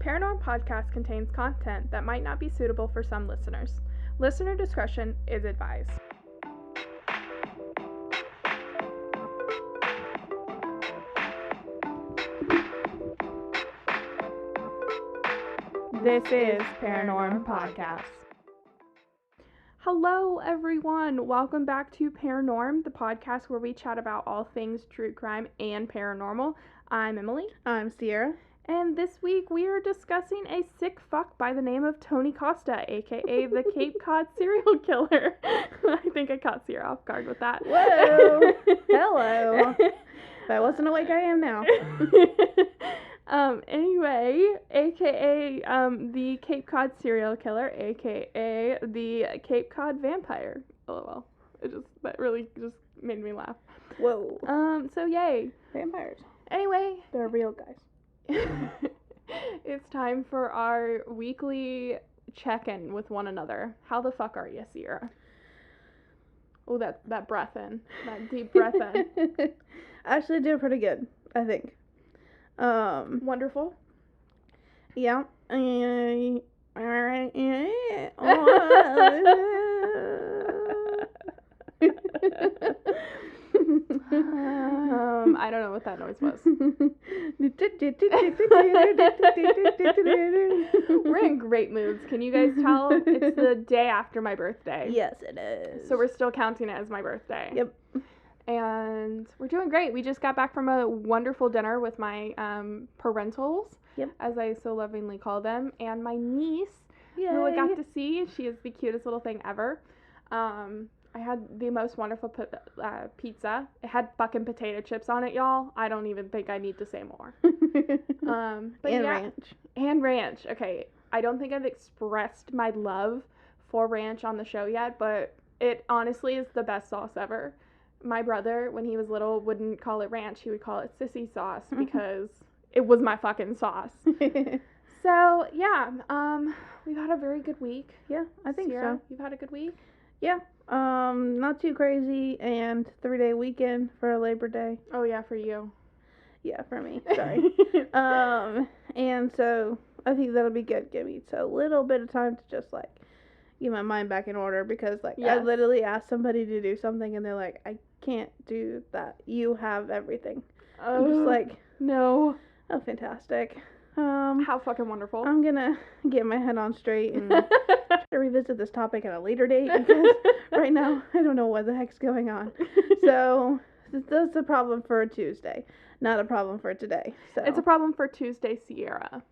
Paranorm Podcast contains content that might not be suitable for some listeners. Listener discretion is advised. This is Paranorm Podcast. Hello, everyone. Welcome back to Paranorm, the podcast where we chat about all things true crime and paranormal. I'm Emily. I'm Sierra. And this week we are discussing a sick fuck by the name of Tony Costa, aka the Cape Cod serial killer. I think I caught Sierra off guard with that. Whoa! Hello. If I wasn't awake, I am now. Anyway, aka the Cape Cod serial killer, aka the Cape Cod vampire. LOL. That really just made me laugh. Whoa. So yay. Vampires. Anyway. They're real guys. It's time for our weekly check-in with one another. How the fuck are you, Sierra? Oh, that breath in. That deep breath in. Actually doing pretty good, I think. Wonderful. Yeah. I don't know what that noise was. We're in great moods. Can you guys tell? It's the day after my birthday. Yes, it is. So we're still counting it as my birthday. Yep. And we're doing great. We just got back from a wonderful dinner with my parentals, yep, as I so lovingly call them, and my niece, who I got to see. She is the cutest little thing ever. I had the most wonderful pizza. It had fucking potato chips on it, y'all. I don't even think I need to say more. But and yeah, ranch. And ranch. Okay, I don't think I've expressed my love for ranch on the show yet, but it honestly is the best sauce ever. My brother, when he was little, wouldn't call it ranch. He would call it sissy sauce because it was my fucking sauce. So, yeah, we've had a very good week. Yeah, I think Sierra, so. You've had a good week? Yeah. Not too crazy, and 3-day weekend for Labor Day. Oh, yeah, for you. Yeah, for me. Sorry. And so I think that'll be good. Give me a little bit of time to just, like, get my mind back in order because, like, yes. I literally asked somebody to do something, and they're like, I can't do that. You have everything. I'm just like, no. Oh, fantastic. How fucking wonderful. I'm gonna get my head on straight and try to revisit this topic at a later date because right now I don't know what the heck's going on. So that's a problem for a Tuesday, not a problem for today. So it's a problem for Tuesday, Sierra,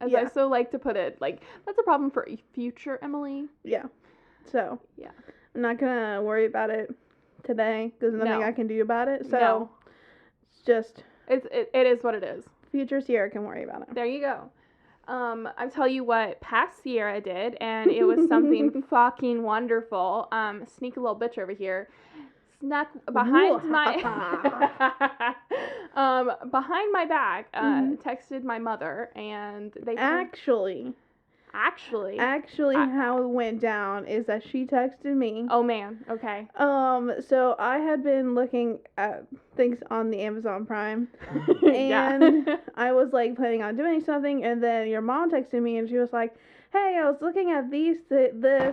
as I so like to put it. Like, that's a problem for future Emily. Yeah. So yeah, I'm not gonna worry about it today because nothing I can do about it. So it's just it is what it is. Future Sierra can worry about it. There you go. I'll tell you what past Sierra did, and it was something fucking wonderful. Sneaky little bitch over here snuck behind behind my back, texted my mother, and they Actually, how it went down is that she texted me. Oh man, okay. So I had been looking at things on the Amazon Prime, and I was like planning on doing something, and then your mom texted me, and she was like, "Hey, I was looking at this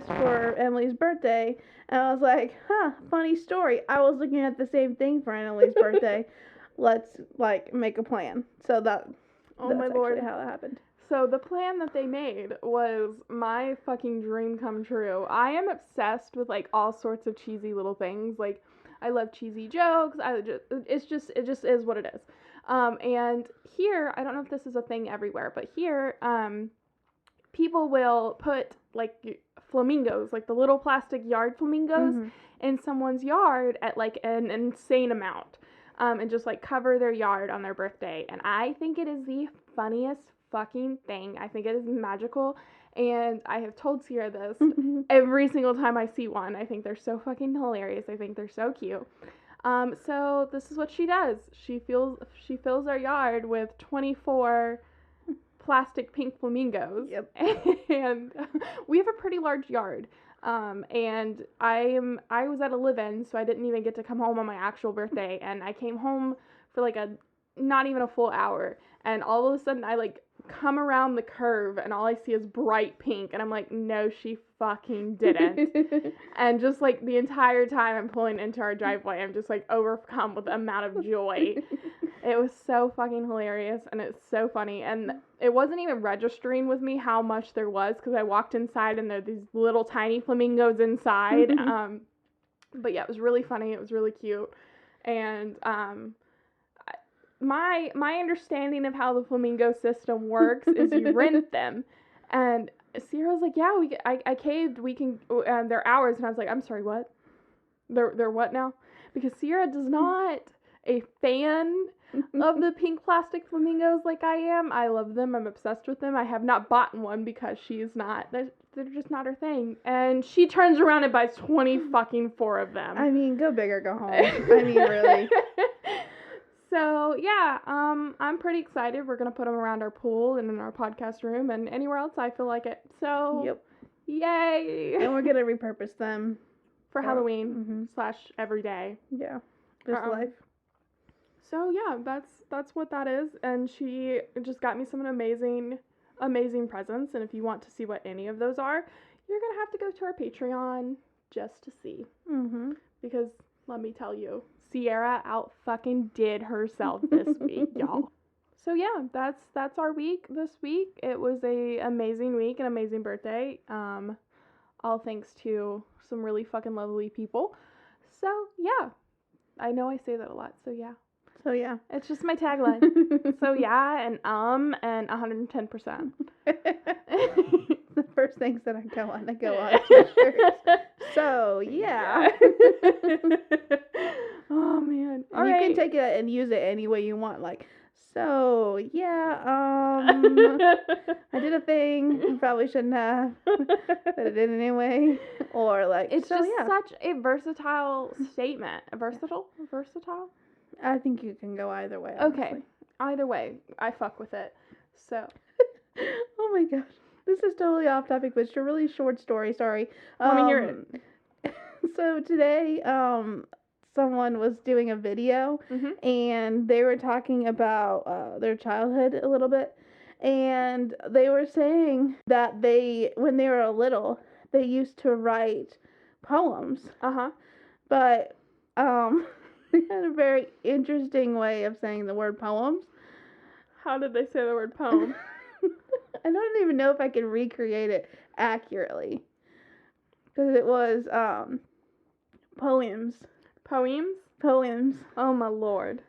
for Emily's birthday," and I was like, "Huh, funny story. I was looking at the same thing for Emily's birthday. Let's like make a plan." So that's my Lord, how that happened. So the plan that they made was my fucking dream come true. I am obsessed with, like, all sorts of cheesy little things. Like, I love cheesy jokes. It just is what it is. And here, I don't know if this is a thing everywhere, but here, people will put, like, flamingos, like the little plastic yard flamingos, in someone's yard at, like, an insane amount. And just, like, cover their yard on their birthday. And I think it is the funniest fucking thing. I think it is magical, and I have told Sierra this every single time I see one. I think they're so fucking hilarious. I think they're so cute. So this is what she does. She fills our yard with 24 plastic pink flamingos. Yep. And we have a pretty large yard. And I was at a live-in, so I didn't even get to come home on my actual birthday, and I came home for like not even a full hour, and all of a sudden I like come around the curve and all I see is bright pink, and I'm like, no, she fucking didn't. And just like the entire time I'm pulling into our driveway, I'm just like overcome with the amount of joy. It was so fucking hilarious, and it's so funny, and it wasn't even registering with me how much there was, because I walked inside and there are these little tiny flamingos inside. But yeah, it was really funny. It was really cute, and my understanding of how the flamingo system works is you rent them, and Sierra was like, yeah, I caved, we can, they're ours, and I was like, I'm sorry, what? They're what now? Because Sierra does not a fan of the pink plastic flamingos like I am. I love them. I'm obsessed with them. I have not bought one because she's not. They're just not her thing. And she turns around and buys 20 fucking 4 of them. I mean, go big or go home. I mean, really. So, yeah, I'm pretty excited. We're going to put them around our pool and in our podcast room and anywhere else I feel like it. So, yep. Yay. And we're going to repurpose them. For Halloween / every day. Yeah. Just life. So yeah, that's what that is, and she just got me some amazing presents, and if you want to see what any of those are, you're gonna have to go to our Patreon just to see. Because let me tell you, Sierra out fucking did herself this week, y'all. So yeah, that's our week this week. It was a amazing week, an amazing birthday. All thanks to some really fucking lovely people. So yeah, I know I say that a lot. So yeah. So yeah, it's just my tagline. So yeah, and 110%. The first things that I go on t-shirts. So yeah. Oh man. All right. You can take it and use it any way you want. Like, so yeah, I did a thing. I probably shouldn't have, but I did anyway. Or like, it's so, just yeah. such a versatile statement. Versatile. I think you can go either way. Honestly. Okay, either way, I fuck with it. So. Oh my gosh, this is totally off topic, but it's a really short story. Sorry. Let me hear it. So today, someone was doing a video, and they were talking about their childhood a little bit, and they were saying that when they were little, they used to write poems. But they had a very interesting way of saying the word poems. How did they say the word poem? I don't even know if I can recreate it accurately. Because it was poems. Poems. Oh my lord.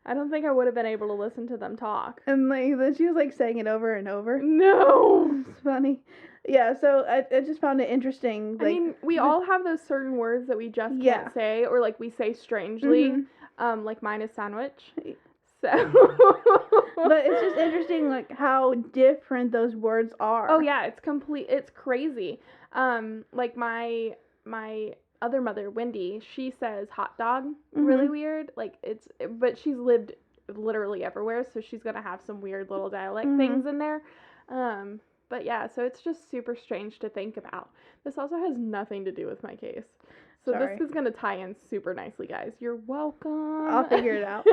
I don't think I would have been able to listen to them talk. And like then she was like saying it over and over. No. It's funny. Yeah, so I just found it interesting. Like, I mean, we all have those certain words that we just can't say, or like we say strangely. Like mine is sandwich. So. But it's just interesting, like how different those words are. Oh yeah, it's crazy. Like my other mother, Wendy, she says hot dog really weird. Like but she's lived literally everywhere, so she's gonna have some weird little dialect things in there. But yeah, so it's just super strange to think about. This also has nothing to do with my case. So this is gonna tie in super nicely, guys. You're welcome. I'll figure it out.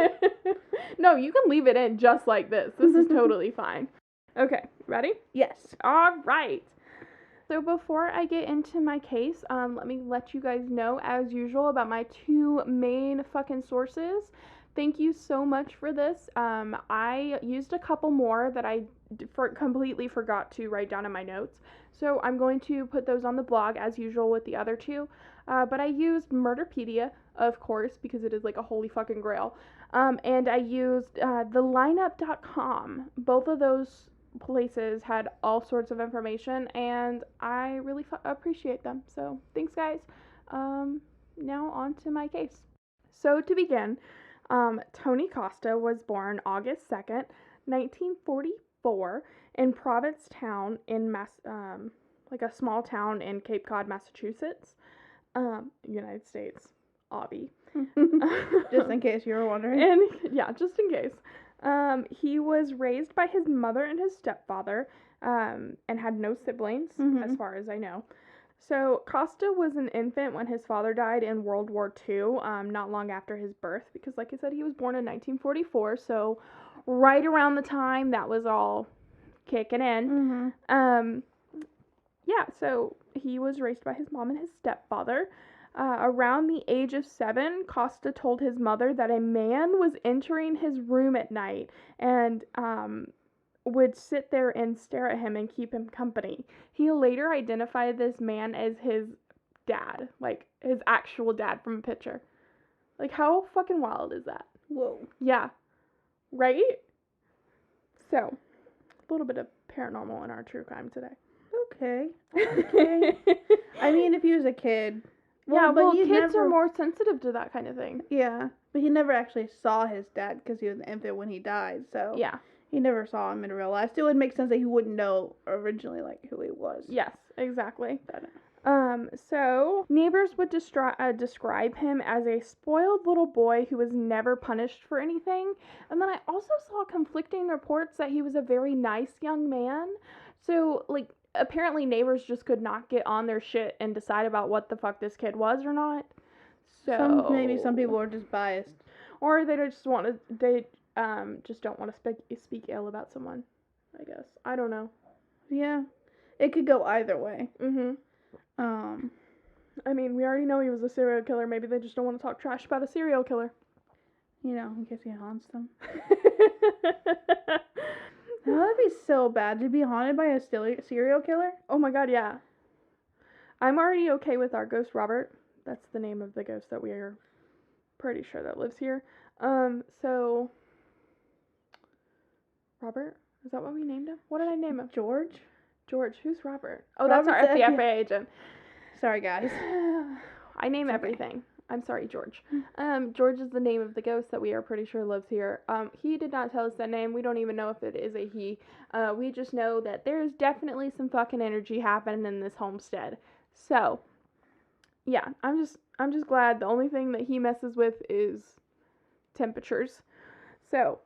No, you can leave it in just like this. This is totally fine. Okay, ready? Yes. All right. So before I get into my case, let me let you guys know, as usual, about my 2 main fucking sources. Thank you so much for this. I used a couple more that I completely forgot to write down in my notes. So I'm going to put those on the blog, as usual, with the other 2. But I used Murderpedia, of course, because it is like a holy fucking grail. And I used thelineup.com. Both of those places had all sorts of information, and I really appreciate them. So thanks, guys. Now on to my case. So to begin, Tony Costa was born August 2nd, 1944, in Provincetown in like a small town in Cape Cod, Massachusetts, United States. Obby. Just in case you were wondering. And yeah, just in case. He was raised by his mother and his stepfather, and had no siblings, as far as I know. So Costa was an infant when his father died in World War II, not long after his birth, because like I said, he was born in 1944, so right around the time that was all kicking in. Mm-hmm. Yeah, so he was raised by his mom and his stepfather. Around the age of 7, Costa told his mother that a man was entering his room at night and would sit there and stare at him and keep him company. He later identified this man as his dad, like his actual dad from a picture. Like, how fucking wild is that? Whoa. Yeah. Right? So, a little bit of paranormal in our true crime today. Okay. I mean, if he was a kid. Well, kids are more sensitive to that kind of thing. Yeah, but he never actually saw his dad because he was an infant when he died, so Yeah. he never saw him in real life. So it would make sense that he wouldn't know originally, like, who he was. Yes, exactly. But, So neighbors would describe him as a spoiled little boy who was never punished for anything. And then I also saw conflicting reports that he was a very nice young man. So, like, apparently neighbors just could not get on their shit and decide about what the fuck this kid was or not. So maybe some people are just biased, or they just just don't want to speak ill about someone. I guess I don't know. Yeah, it could go either way. I mean, we already know he was a serial killer. Maybe they just don't want to talk trash about a serial killer. You know, in case he haunts them. Oh, that'd be so bad to be haunted by a serial killer. Oh my god, yeah. I'm already okay with our ghost Robert. That's the name of the ghost that we are pretty sure that lives here. So Robert? Is that what we named him? What did I name him? George? Who's Robert? Oh, that's our FBI agent. Sorry, guys. I name everything. I'm sorry, George. George is the name of the ghost that we are pretty sure lives here. He did not tell us that name. We don't even know if it is a he. We just know that there's definitely some fucking energy happening in this homestead. So, yeah, I'm just glad the only thing that he messes with is temperatures. So,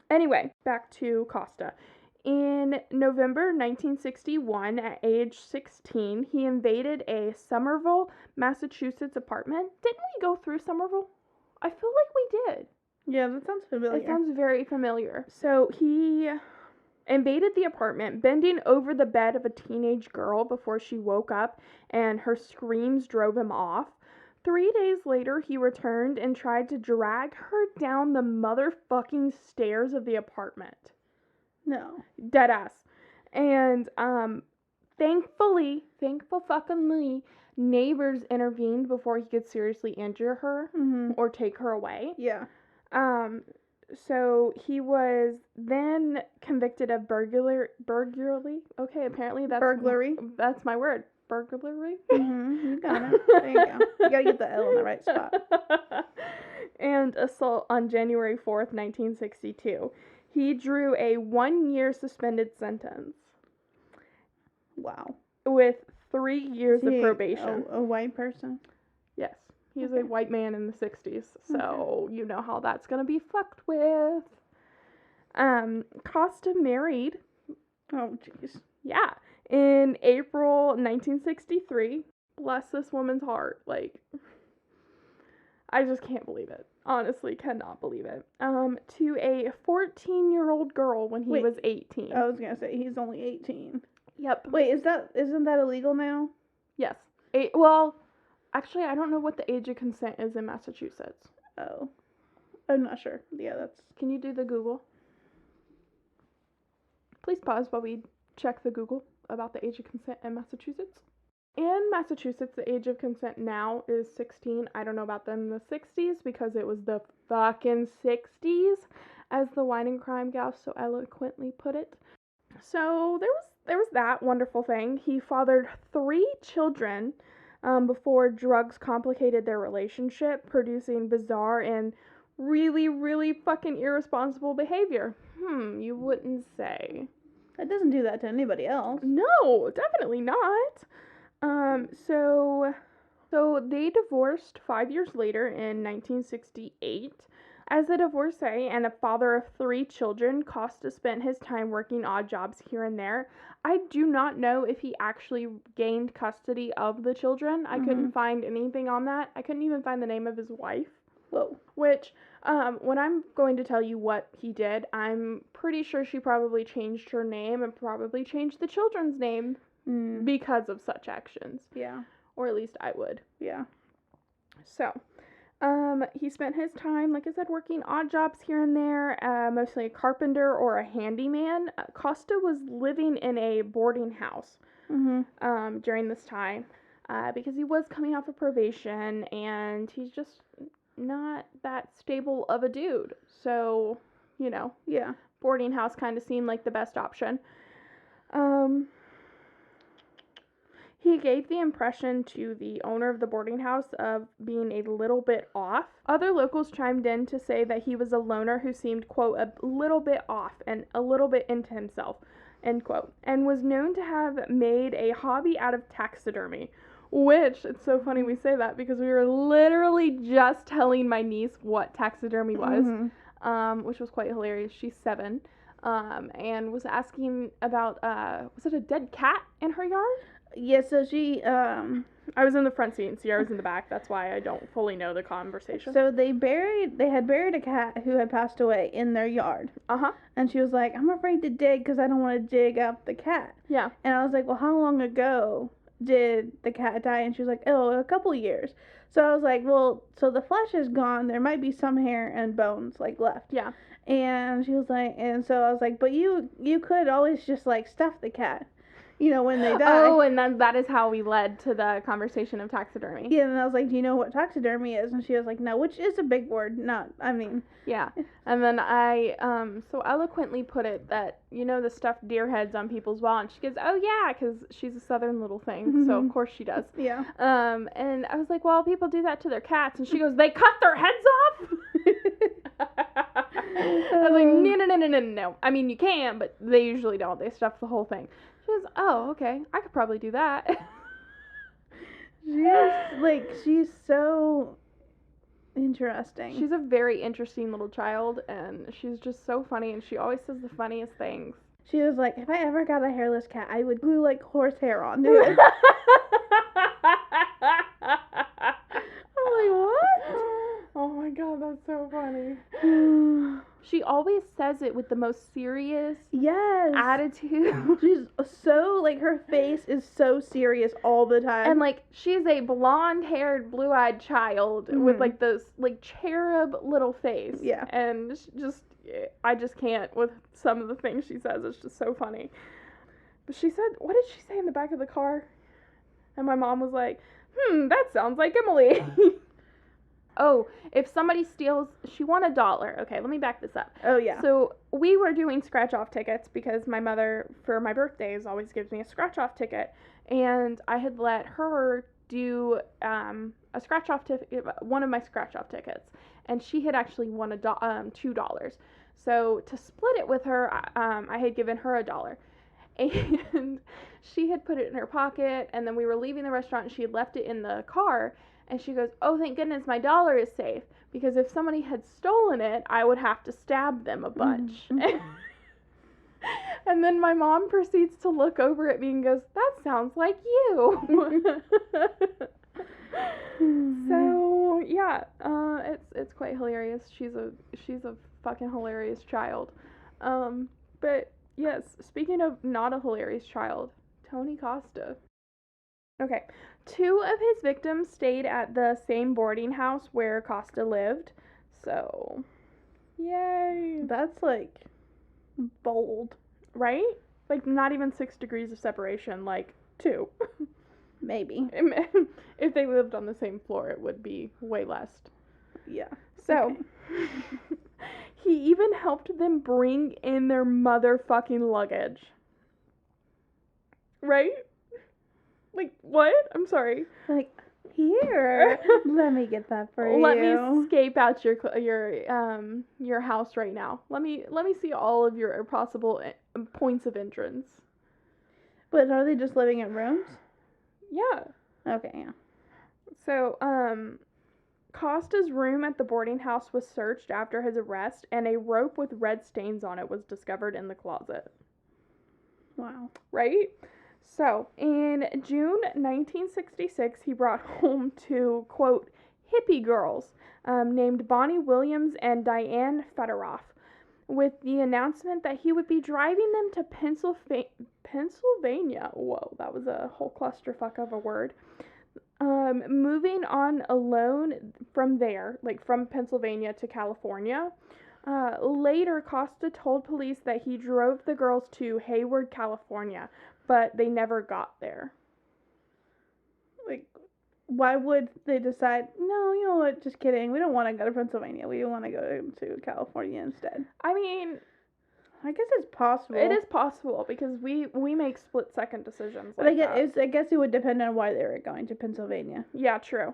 anyway, back to Costa. In November 1961, at age 16, he invaded a Somerville, Massachusetts apartment. Didn't we go through Somerville? I feel like we did. Yeah, that sounds familiar. It sounds very familiar. So he invaded the apartment, bending over the bed of a teenage girl before she woke up, and her screams drove him off. 3 days later, he returned and tried to drag her down the motherfucking stairs of the apartment. No. Deadass. And, thankful fuckingly, neighbors intervened before he could seriously injure her or take her away. Yeah. So he was then convicted of burglary. Okay, apparently that's burglary. That's my word. Burglary. You got it. There you go. You gotta get the L in the right spot. And assault on January 4th, 1962. He drew a 1-year suspended sentence. Wow. With 3 years of probation. A white person? Yes. He's a white man in the 60s. So, you know how that's going to be fucked with. Costa married. Oh, jeez. Yeah. In April 1963. Bless this woman's heart. Like, I just can't believe it. Honestly, cannot believe it. To a 14-year-old girl when he was 18. I was gonna say he's only 18. Yep. Wait, isn't that illegal now? Yes. Well, actually, I don't know what the age of consent is in Massachusetts. Oh, I'm not sure. Yeah, that's. Can you do the Google? Please pause while we check the Google about the age of consent in Massachusetts. In Massachusetts, the age of consent now is 16. I don't know about them in the 60s because it was the fucking 60s, as the wine and crime gal so eloquently put it. So there was that wonderful thing. He fathered 3 children before drugs complicated their relationship, producing bizarre and really, really fucking irresponsible behavior. You wouldn't say. It doesn't do that to anybody else. No, definitely not. So they divorced 5 years later in 1968. As a divorcee and a father of 3 children, Costa spent his time working odd jobs here and there. I do not know if he actually gained custody of the children. I couldn't find anything on that. I couldn't even find the name of his wife. Whoa. Which, when I'm going to tell you what he did, I'm pretty sure she probably changed her name and probably changed the children's name because of such actions. Yeah. Or at least I would. Yeah. So, he spent his time, like I said, working odd jobs here and there, mostly a carpenter or a handyman. Costa was living in a boarding house during this time because he was coming off of probation and he's just not that stable of a dude. So, you know, yeah, boarding house kind of seemed like the best option. He gave the impression to the owner of the boarding house of being a little bit off. Other locals chimed in to say that he was a loner who seemed, quote, a little bit off and a little bit into himself, end quote, and was known to have made a hobby out of taxidermy. Which, it's so funny we say that because we were literally just telling my niece what taxidermy was, which was quite hilarious. She's 7, and was asking about, was it a dead cat in her yard? Yeah, so she, I was in the front seat and Sierra was in the back. That's why I don't fully know the conversation. So they had buried a cat who had passed away in their yard. And she was like, I'm afraid to dig because I don't want to dig up the cat. Yeah. And I was like, well, how long ago did the cat die? And she was like, oh, a couple years. So I was like, well, so the flesh is gone. There might be some hair and bones, like, left. Yeah. And she was like, and so I was like, but you could always just, like, stuff the cat. You know, when they die. Oh, and then that is how we led to the conversation of taxidermy. Yeah, and I was like, do you know what taxidermy is? And she was like, no, which is a big word, Yeah, and then I, so eloquently put it that, you know, the stuffed deer heads on people's wall, and she goes, oh yeah, because she's a southern little thing, so of course she does. Yeah. And I was like, well, people do that to their cats, and she goes, they cut their heads off? I was like, no. I mean, you can, but they usually don't. They stuff the whole thing. She goes, oh, okay, I could probably do that. She's so interesting. She's a very interesting little child, and she's just so funny, and she always says the funniest things. She was like, if I ever got a hairless cat, I would glue, like, horsehair onto it. I'm like, what? Oh my god, that's so funny. She always says it with the most serious attitude. She's so, like, her face is so serious all the time. And, like, she's a blonde-haired, blue-eyed child with, like, this, like, cherub little face. Yeah. And I just can't with some of the things she says. It's just so funny. But she said, what did she say in the back of the car? And my mom was like, that sounds like Emily. Oh, if somebody steals, she won $1. Okay, let me back this up. Oh, yeah. So we were doing scratch-off tickets because my mother, for my birthdays, always gives me a scratch-off ticket. And I had let her do a scratch-off ticket, one of my scratch-off tickets. And she had actually won $2. So to split it with her, I had given her $1. And she had put it in her pocket, and then we were leaving the restaurant, and she had left it in the car. And she goes, oh, thank goodness my $1 is safe, because if somebody had stolen it, I would have to stab them a bunch. And then my mom proceeds to look over at me and goes, that sounds like you. So, yeah, it's quite hilarious. She's a fucking hilarious child. But, yes, speaking of not a hilarious child, Tony Costa. Okay, 2 of his victims stayed at the same boarding house where Costa lived, so, yay. That's, like, bold. Right? Like, not even 6 degrees of separation, like, 2. Maybe. If they lived on the same floor, it would be way less. Yeah. So, okay. He even helped them bring in their motherfucking luggage. Right? Like, what? I'm sorry. Like, here, let me get that for you. Let me scape out your house right now. Let me see all of your possible points of entrance. But are they just living in rooms? Yeah. Okay, yeah. So, Costa's room at the boarding house was searched after his arrest, and a rope with red stains on it was discovered in the closet. Wow. Right? So, in June 1966, he brought home 2, quote, hippie girls named Bonnie Williams and Diane Federoff, with the announcement that he would be driving them to Pennsylvania. Whoa, that was a whole clusterfuck of a word. Moving on alone from there, like from Pennsylvania to California. Later, Costa told police that he drove the girls to Hayward, California, but they never got there. Like, why would they decide, no, you know what, just kidding, we don't want to go to Pennsylvania, we want to go to California instead? I mean, I guess it's possible. it is possible because we make split-second decisions but like I guess it would depend on why they were going to Pennsylvania. Yeah, true.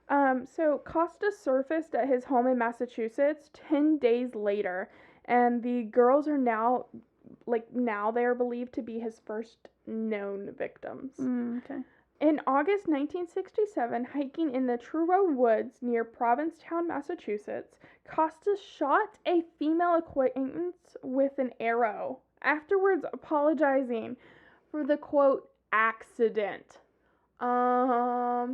So Costa surfaced at his home in Massachusetts 10 days later, and the girls are now they are believed to be his first known victims. Okay. In August 1967, hiking in the Truro Woods near Provincetown, Massachusetts, Costa shot a female acquaintance with an arrow, afterwards apologizing for the, quote, accident. No.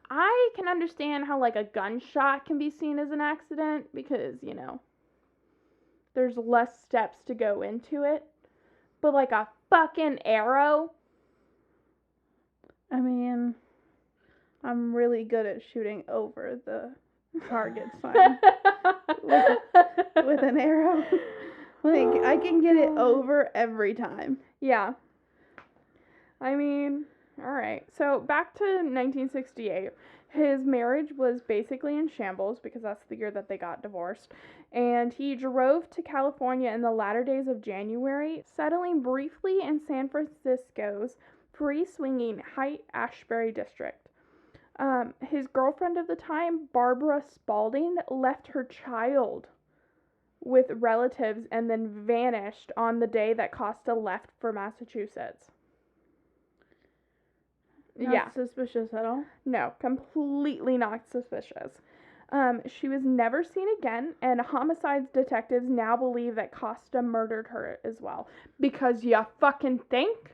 I can understand how, like, a gunshot can be seen as an accident because, you know, there's less steps to go into it. But, like, a fucking arrow? I mean, I'm really good at shooting over the target sign with an arrow. Like, I can get it over every time. Yeah. I mean, alright. So, back to 1968. His marriage was basically in shambles because that's the year that they got divorced. And he drove to California in the latter days of January, settling briefly in San Francisco's free-swinging Haight-Ashbury district. His girlfriend of the time, Barbara Spalding, left her child with relatives and then vanished on the day that Costa left for Massachusetts. Not suspicious at all? No, completely not suspicious. She was never seen again, and homicides detectives now believe that Costa murdered her as well. Because you fucking think?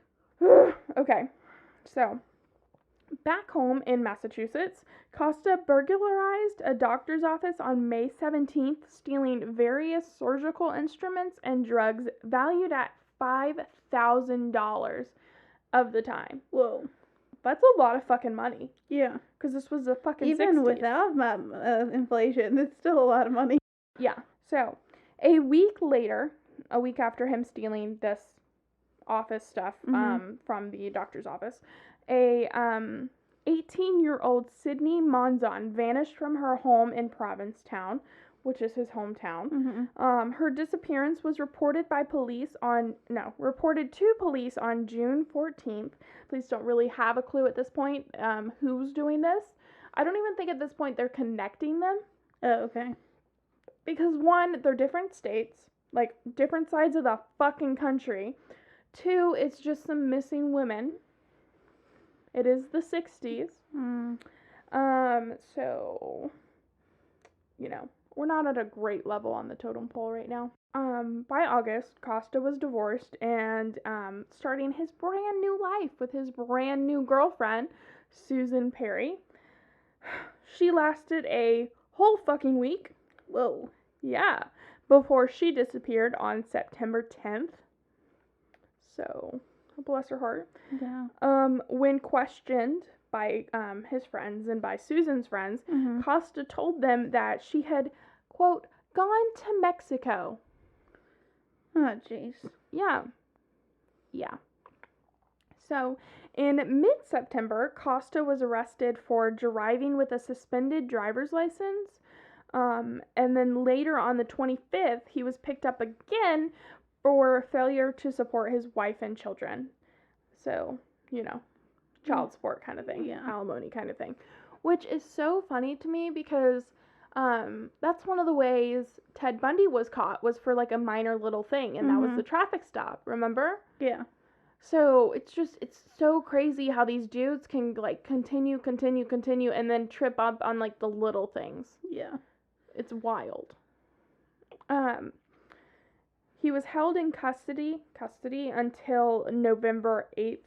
Okay, so back home in Massachusetts, Costa burglarized a doctor's office on May 17th, stealing various surgical instruments and drugs valued at $5,000 of the time. Whoa. That's a lot of fucking money. Yeah. Because this was the fucking Even 60s. without inflation, it's still a lot of money. Yeah. So, a week after him stealing this office stuff from the doctor's office, a 18-year-old Sydney Monzon vanished from her home in Provincetown, which is his hometown. Her disappearance was reported to police on June 14th. Police don't really have a clue at this point who's doing this. I don't even think at this point they're connecting them. Oh, okay. Because one, they're different states, like different sides of the fucking country. Two, it's just some missing women. It is the 60s. So, you know, we're not at a great level on the totem pole right now. By August, Costa was divorced and starting his brand new life with his brand new girlfriend, Susan Perry. She lasted a whole fucking week. Whoa. Yeah. Before she disappeared on September 10th. So, bless her heart. Yeah. When questioned by his friends and by Susan's friends, Costa told them that she had, quote, gone to Mexico. Oh, jeez. Yeah. So, in mid-September, Costa was arrested for driving with a suspended driver's license. And then later on the 25th, he was picked up again for failure to support his wife and children. So, you know, child support kind of thing, alimony kind of thing. Which is so funny to me because that's one of the ways Ted Bundy was caught, was for like a minor little thing, and that was the traffic stop, remember? Yeah. So it's so crazy how these dudes can like continue, and then trip up on like the little things. Yeah. It's wild. He was held in custody until November 8th.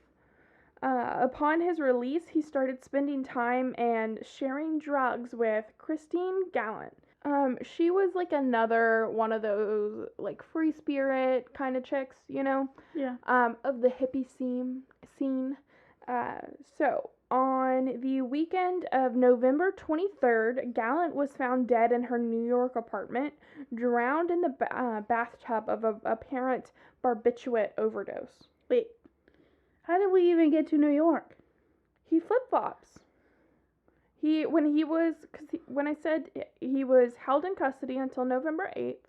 Upon his release, he started spending time and sharing drugs with Christine Gallant. She was like another one of those like free spirit kind of chicks, you know? Yeah. Of the hippie scene. So on the weekend of November 23rd, Gallant was found dead in her New York apartment, drowned in the bathtub of a apparent barbiturate overdose. Wait. How did we even get to New York? He flip-flops. When I said he was held in custody until November 8th,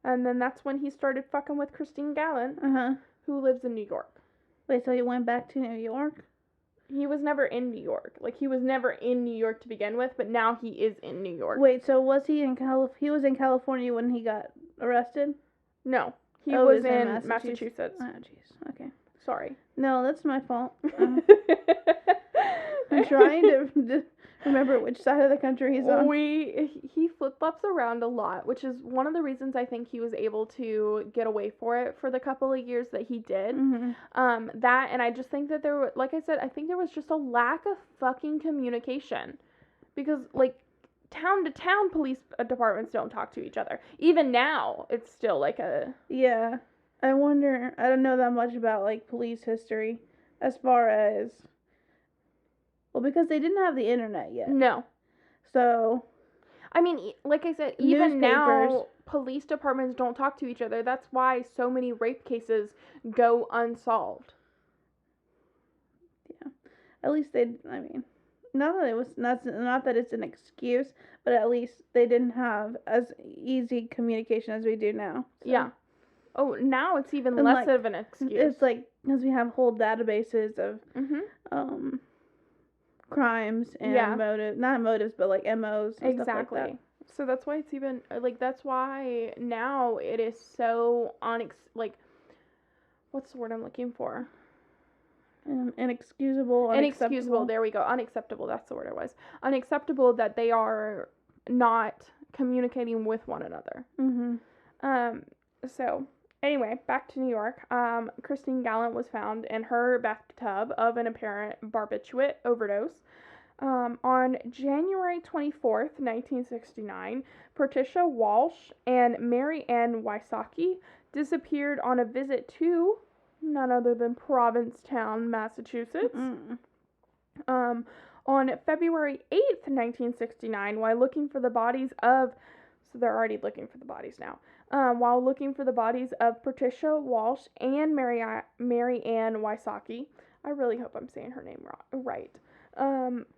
and then that's when he started fucking with Christine Gallant, who lives in New York. Wait, so he went back to New York? He was never in New York. Like, he was never in New York to begin with, but now he is in New York. Wait, so was he in he was in California when he got arrested? No, he was in Massachusetts. Oh, jeez. Okay. Sorry. No, that's my fault. I'm trying to remember which side of the country he's on. He flip-flops around a lot, which is one of the reasons I think he was able to get away for it for the couple of years that he did. That, and I just think that like I said, I think there was just a lack of fucking communication. Because, like, town to town police departments don't talk to each other. Even now, it's still like a... Yeah. I wonder, I don't know that much about, like, police history as far as... Well, because they didn't have the internet yet. No. So... I mean, like I said, even now, police departments don't talk to each other. That's why so many rape cases go unsolved. Yeah. At least they, I mean, not that it's an excuse, but at least they didn't have as easy communication as we do now. So. Yeah. Oh, now it's even less of an excuse. It's like, because we have whole databases of, crimes and not motives, but like MOs and stuff like that. So that's why it's even, like, that's why now it is so, what's the word I'm looking for? Inexcusable, unacceptable. Inexcusable, there we go. Unacceptable, that's the word it was. Unacceptable that they are not communicating with one another. So, anyway, back to New York. Christine Gallant was found in her bathtub of an apparent barbiturate overdose. On January 24th, 1969, Patricia Walsh and Mary Ann Wysocki disappeared on a visit to none other than Provincetown, Massachusetts. On February 8th, 1969, while looking for the bodies of... So they're already looking for the bodies now. While looking for the bodies of Patricia Walsh and Mary Ann Wysocki. I really hope I'm saying her name right.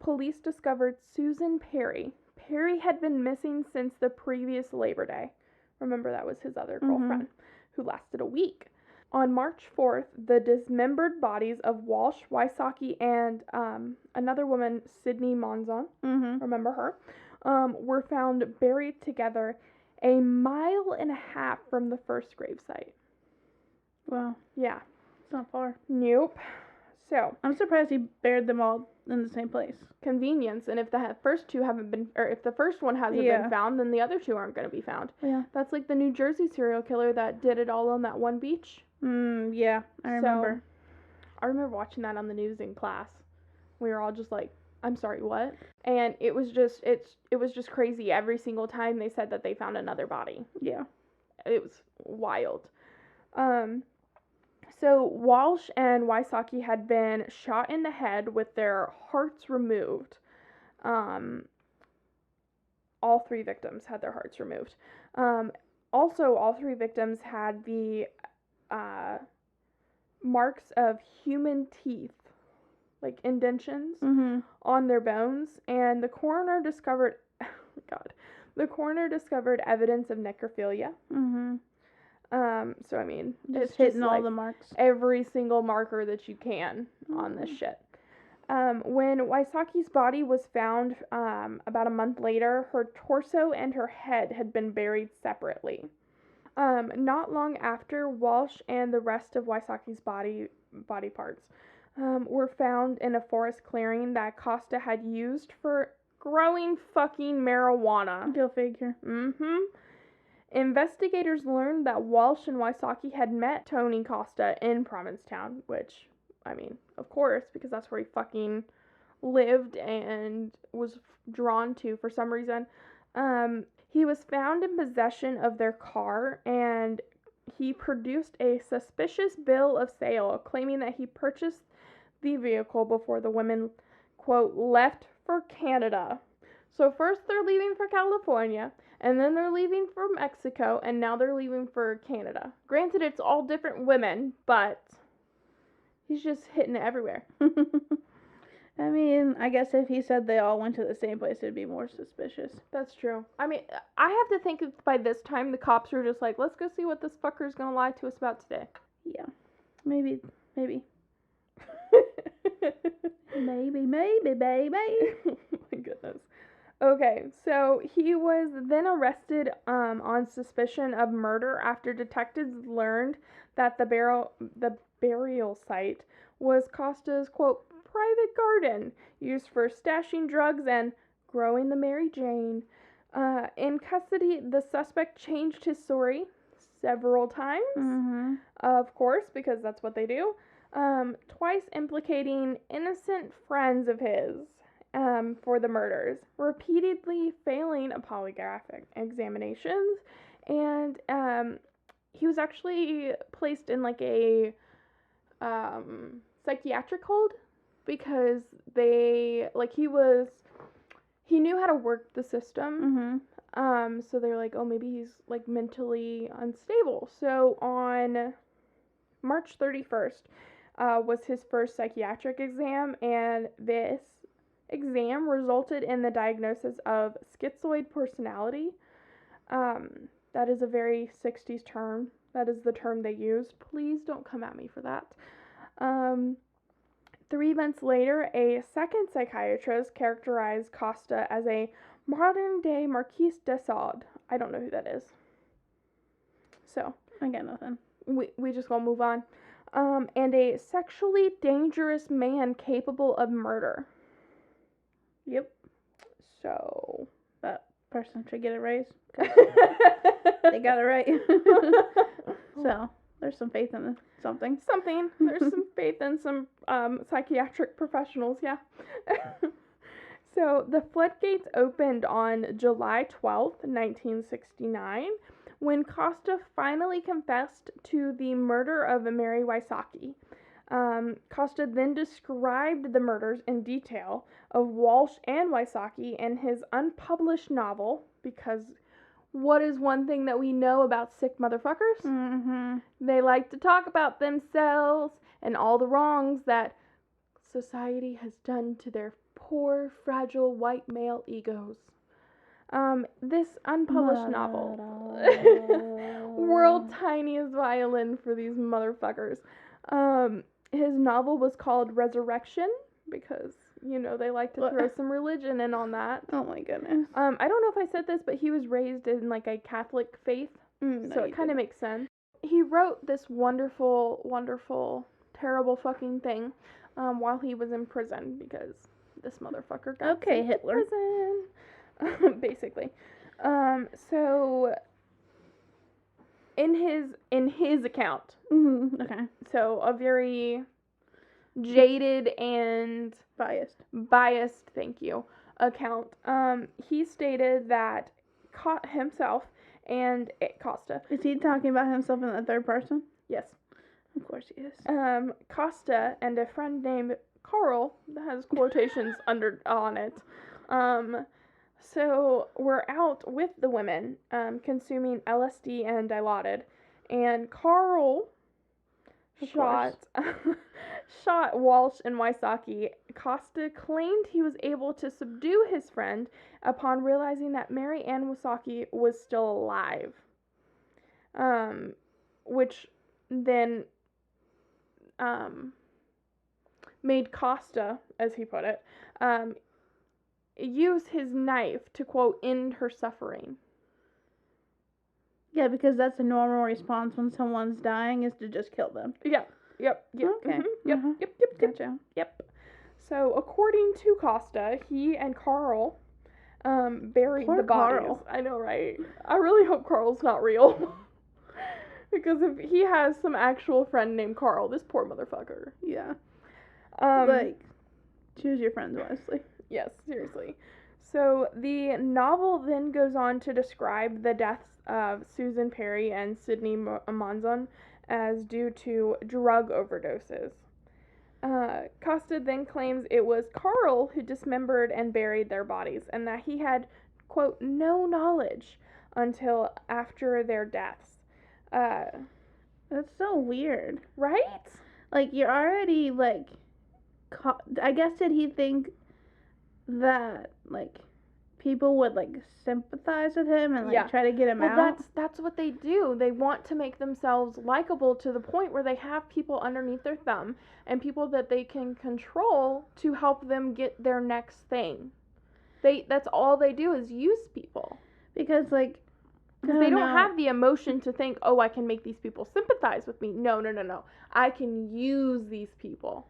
Police discovered Susan Perry. Perry had been missing since the previous Labor Day. Remember, that was his other girlfriend, who lasted a week. On March 4th, the dismembered bodies of Walsh, Wysocki, and another woman, Sydney Monzon, remember her, were found buried together a mile and a half from the first gravesite. Wow. Yeah. It's not far. Nope. So. I'm surprised he buried them all in the same place. Convenience. And if the first two haven't been, or if the first one hasn't been found, then the other two aren't going to be found. Yeah. That's like the New Jersey serial killer that did it all on that one beach. Yeah. I remember. I remember watching that on the news in class. We were all just like, I'm sorry, what? And it was just crazy. Every single time they said that they found another body. Yeah. It was wild. So Walsh and Wysocki had been shot in the head with their hearts removed. All three victims had their hearts removed. Also, all three victims had the marks of human teeth, like indentions, on their bones, and the coroner discovered evidence of necrophilia. So I mean, it's hitting just all like the marks. Every single marker that you can on this shit. When Wysocki's body was found about a month later, her torso and her head had been buried separately. Not long after, Walsh and the rest of Wysocki's body parts were found in a forest clearing that Costa had used for growing fucking marijuana. Go figure. Investigators learned that Walsh and Wysocki had met Tony Costa in Provincetown, which I mean, of course, because that's where he fucking lived and was drawn to for some reason. He was found in possession of their car, and he produced a suspicious bill of sale claiming that he purchased the vehicle before the women, quote, left for Canada. So first they're leaving for California, and then they're leaving for Mexico, and now they're leaving for Canada. Granted, it's all different women, but he's just hitting it everywhere. I mean, I guess if he said they all went to the same place, it'd be more suspicious. That's true. I mean, I have to think by this time the cops are just like, let's go see what this fucker's gonna lie to us about today. Yeah. Maybe. Maybe, baby. Oh my goodness. Okay, so he was then arrested on suspicion of murder after detectives learned that the burial site was Costa's, quote, private garden used for stashing drugs and growing the Mary Jane. In custody, the suspect changed his story several times, of course, because that's what they do, twice implicating innocent friends of his for the murders, repeatedly failing a polygraphic examinations, and he was actually placed in like a psychiatric hold because he knew how to work the system. So they're like, oh, maybe he's like mentally unstable. So on March 31st was his first psychiatric exam, and this exam resulted in the diagnosis of schizoid personality. That is a very 60s term. That is the term they use. Please don't come at me for that. 3 months later, a second psychiatrist characterized Costa as a modern-day Marquis de Sade. I don't know who that is. So, I got nothing. We just gonna move on. And a sexually dangerous man capable of murder. Yep. So, that person should get a raise. They got it right. So, there's some faith in something. There's some faith in some psychiatric professionals, yeah. So, the floodgates opened on July 12th, 1969, when Costa finally confessed to the murder of Mary Wysocki. Costa then described the murders in detail of Walsh and Wysocki in his unpublished novel, because what is one thing that we know about sick motherfuckers? They like to talk about themselves and all the wrongs that society has done to their poor, fragile white male egos. This unpublished novel, world tiniest violin for these motherfuckers. His novel was called Resurrection because, you know, they like to throw some religion in on that. Oh my goodness. I don't know if I said this, but he was raised in like a Catholic faith, so it kind of makes sense. He wrote this wonderful, wonderful, terrible fucking thing while he was in prison because this motherfucker got sent to Hitler. prison, basically. So in his account, okay, so a very jaded and biased, thank you, account. He stated that himself and Costa. Is he talking about himself in the third person? Yes. Of course he is. Costa and a friend named Carl, that has quotations on it, so we're out with the women, consuming LSD and Dilaudid, and Carl shot Walsh and Wysocki. Costa claimed he was able to subdue his friend upon realizing that Mary Ann Wysocki was still alive, which then made Costa, as he put it, use his knife to, quote, end her suffering. Yeah, because that's a normal response when someone's dying, is to just kill them. Yep. Okay. Gotcha. Yep. So, according to Costa, he and Carl buried the bodies. Carl. I know, right? I really hope Carl's not real. Because if he has some actual friend named Carl, this poor motherfucker. Yeah. Like, choose your friends wisely. Yes, seriously. So the novel then goes on to describe the deaths of Susan Perry and Sidney Monzon as due to drug overdoses. Costa then claims it was Carl who dismembered and buried their bodies, and that he had, quote, no knowledge until after their deaths. That's so weird. Right? Like, you're already, like, I guess, did he think that, like, people would, like, sympathize with him and, like, try to get him out? Well, that's what they do. They want to make themselves likable to the point where they have people underneath their thumb and people that they can control to help them get their next thing. That's all they do is use people. Because, like, they don't have the emotion to think, oh, I can make these people sympathize with me. No. I can use these people.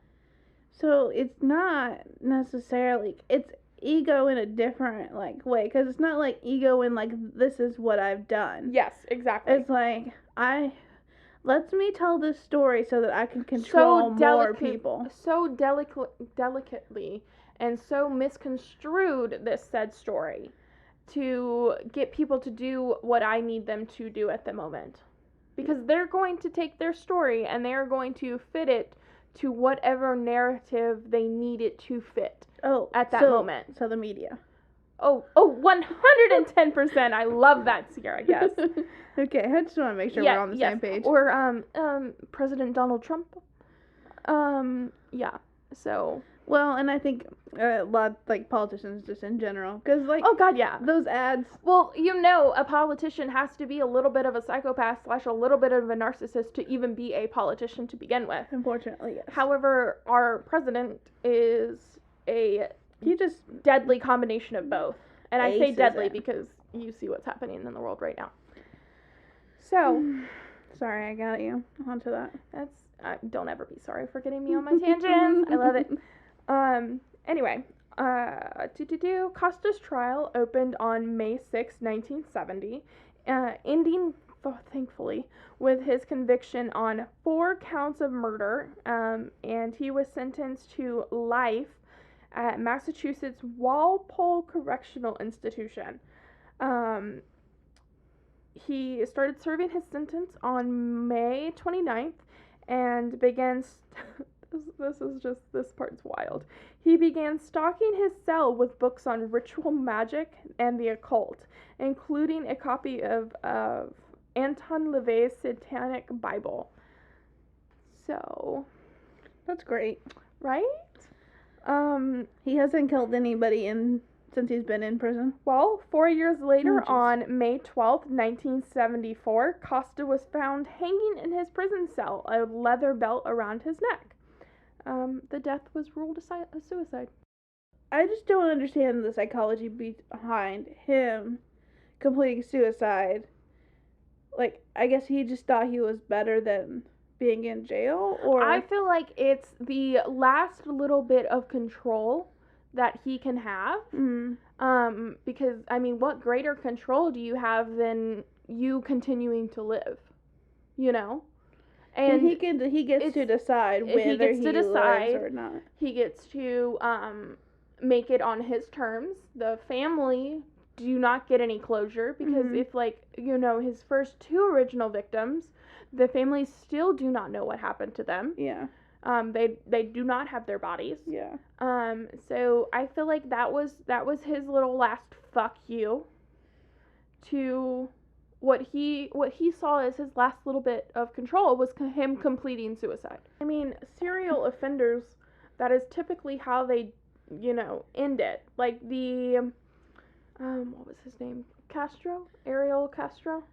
So it's not necessarily, it's ego in a different, like, way. Because it's not, like, ego in, like, this is what I've done. Yes, exactly. It's like, let me tell this story so that I can control more people. So delicately and so misconstrued this said story to get people to do what I need them to do at the moment. Because they're going to take their story and they're going to fit it to whatever narrative they need it to fit at that moment. So the media. Oh, 110%. I love that, Sierra, yes. Okay, I just want to make sure we're on the same page. Or, President Donald Trump. Yeah, so... Well, and I think a lot, like, politicians just in general. Because, like... Oh, God, yeah. Those ads... Well, a politician has to be a little bit of a psychopath / a little bit of a narcissist to even be a politician to begin with. Unfortunately, yes. However, our president is a deadly combination of both. And I say deadly because you see what's happening in the world right now. So... Sorry, I got you onto that. Don't ever be sorry for getting me on my tangents. I love it. Anyway, Costa's trial opened on May 6, 1970, ending, thankfully, with his conviction on 4 counts of murder, and he was sentenced to life at Massachusetts Walpole Correctional Institution. He started serving his sentence on May 29th and began... this part's wild. He began stocking his cell with books on ritual magic and the occult, including a copy of Anton LaVey's Satanic Bible. So... That's great. Right? He hasn't killed anybody since he's been in prison? Well, 4 years later, on May 12th, 1974, Costa was found hanging in his prison cell, a leather belt around his neck. The death was ruled a suicide. I just don't understand the psychology behind him completing suicide. Like, I guess he just thought he was better than being in jail, or... I feel like it's the last little bit of control that he can have. Because, I mean, what greater control do you have than you continuing to live? You know? And he gets to decide whether he lives or not. He gets to make it on his terms. The family do not get any closure because if, like, his first 2 original victims, the family still do not know what happened to them. Yeah. They do not have their bodies. Yeah. So I feel like that was his little last fuck you to what he saw as his last little bit of control was him completing suicide. I mean, serial offenders, that is typically how they, end it. Like the, what was his name? Ariel Castro?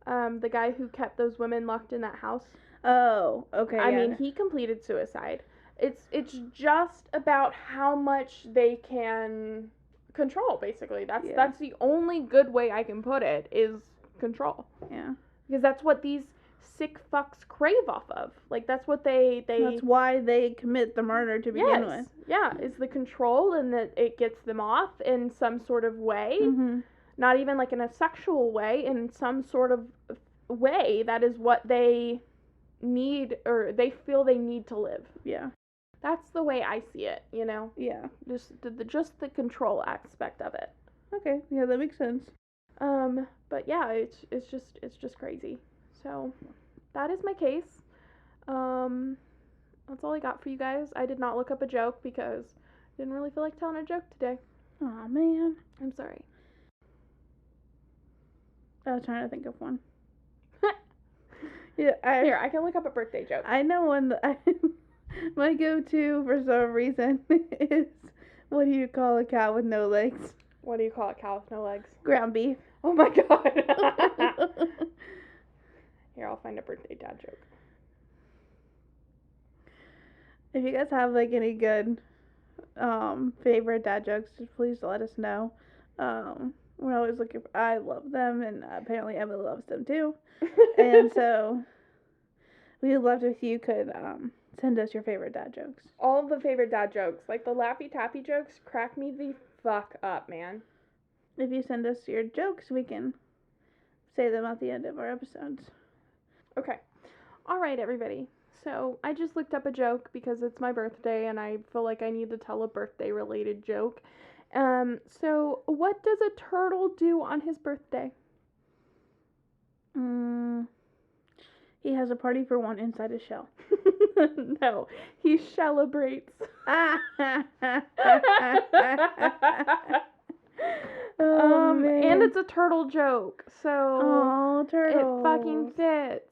The guy who kept those women locked in that house. Oh, okay. I mean, he completed suicide. It's just about how much they can control, basically. That's the only good way I can put it, is control. Yeah. Because that's what these sick fucks crave off of. Like, that's what they That's why they commit the murder to begin with. Yeah, it's the control, and that it gets them off in some sort of way. Mm-hmm. Not even like in a sexual way, in some sort of way that is what they need, or they feel they need to live. Yeah. That's the way I see it, you know? Yeah. Just the control aspect of it. Okay. Yeah, that makes sense. But yeah, it's just crazy. So that is my case. That's all I got for you guys. I did not look up a joke because I didn't really feel like telling a joke today. Aw, man. I'm sorry. I was trying to think of one. Here, I can look up a birthday joke. I know one that my go-to for some reason is, what do you call a cow with no legs? What do you call a cow with no legs? Ground beef. Oh my god. Here, I'll find a birthday dad joke. If you guys have like any good favorite dad jokes, just please let us know. We're always looking for, I love them, and apparently Emily loves them too. And so we would love if you could send us your favorite dad jokes. All the favorite dad jokes, like the Lappy Tappy jokes, crack me the fuck up, man. If you send us your jokes, we can say them at the end of our episodes. Okay. All right, everybody. So I just looked up a joke because it's my birthday and I feel like I need to tell a birthday related joke. So what does a turtle do on his birthday? He has a party for one inside his shell. No, he celebrates. Oh, man. And it's a turtle joke, so turtles. it fucking fits.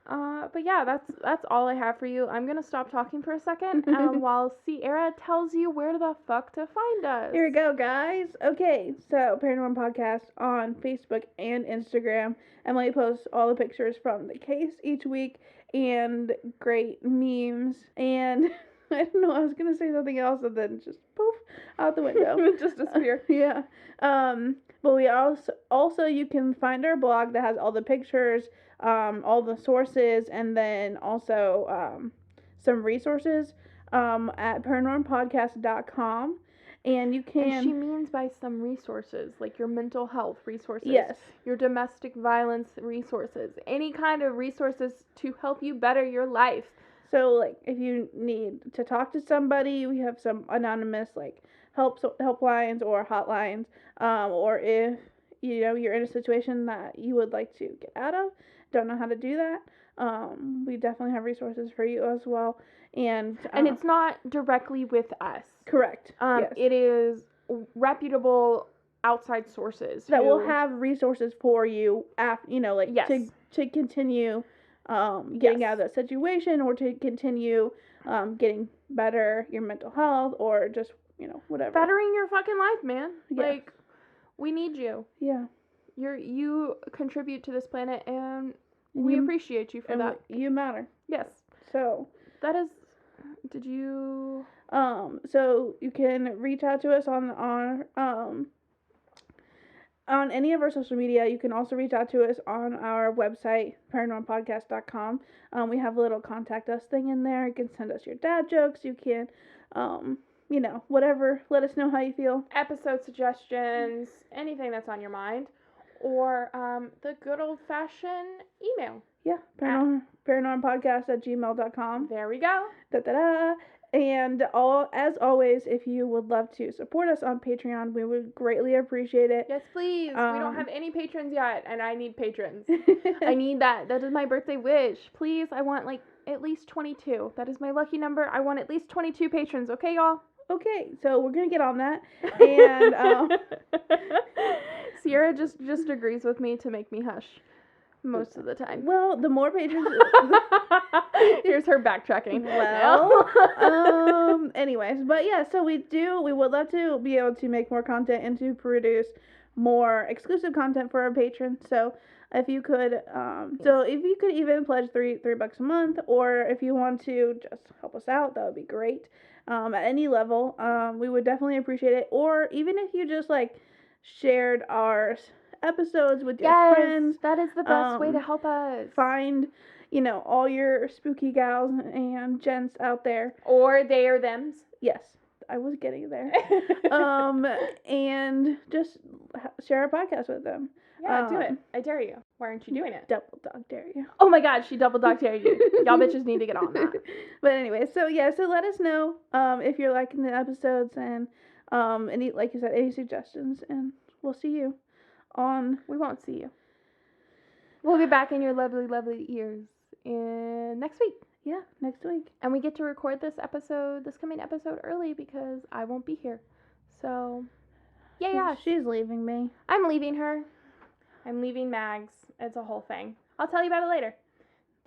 But yeah, that's all I have for you. I'm gonna stop talking for a second while Sierra tells you where the fuck to find us. Here we go, guys. Okay, so Paranormal Podcast on Facebook and Instagram. Emily posts all the pictures from the case each week and great memes. And I don't know, I was gonna say something else and then just poof out the window. Just disappear. Yeah. But we also you can find our blog that has all the pictures, all the sources, and then also some resources at paranormalpodcast.com. And you can. And she means by some resources, like your mental health resources. Yes. Your domestic violence resources. Any kind of resources to help you better your life. So, like, if you need to talk to somebody, we have some anonymous, like, helplines or hotlines. Or if, you're in a situation that you would like to get out of, don't know how to do that, we definitely have resources for you as well. And it's not directly with us. Correct. Yes. It is reputable outside sources that will have resources for you after, yes. to continue getting out of that situation, or to continue getting better your mental health, or just whatever, bettering your fucking life, man. Yeah. Like, we need you. Yeah. You contribute to this planet, and we appreciate you for that. You matter. Yes. So that is. Did you? So you can reach out to us on any of our social media. You can also reach out to us on our website, paranormalpodcast.com. We have a little contact us thing in there. You can send us your dad jokes. You can, whatever. Let us know how you feel. Episode suggestions, anything that's on your mind, or the good old-fashioned email. Yeah, paranormalpodcast@gmail.com. There we go. Da-da-da. And as always, if you would love to support us on Patreon, we would greatly appreciate it. Yes, please. We don't have any patrons yet, and I need patrons. I need that. That is my birthday wish. Please, I want at least 22. That is my lucky number. I want at least 22 patrons. Okay, y'all? Okay, so we're gonna get on that. And Sierra just agrees with me to make me hush. Most of the time. Well, the more patrons. Here's her backtracking. Well, anyways, but yeah, so we would love to be able to make more content and to produce more exclusive content for our patrons. So if you could, even pledge $3 a month, or if you want to just help us out, that would be great. At any level, we would definitely appreciate it. Or even if you just shared our episodes with your friends. That is the best way to help us find, all your spooky gals and gents out there, or they or thems. Yes, I was getting there. And just share our podcast with them. Yeah, do it. I dare you. Why Why aren't you doing it? Double dog dare you. Oh my god, she double dog dared you. Y'all bitches need to get on that. But anyway, so let us know if you're liking the episodes and any, like you said, any suggestions, and we'll see you on. We won't see you. We'll be back in your lovely, lovely ears next week. Yeah, next week. And we get to record this coming episode early because I won't be here. So, yeah. She's leaving me. I'm leaving her. I'm leaving Mags. It's a whole thing. I'll tell you about it later.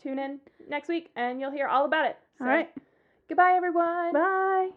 Tune in next week and you'll hear all about it. So, all right. Goodbye, everyone. Bye.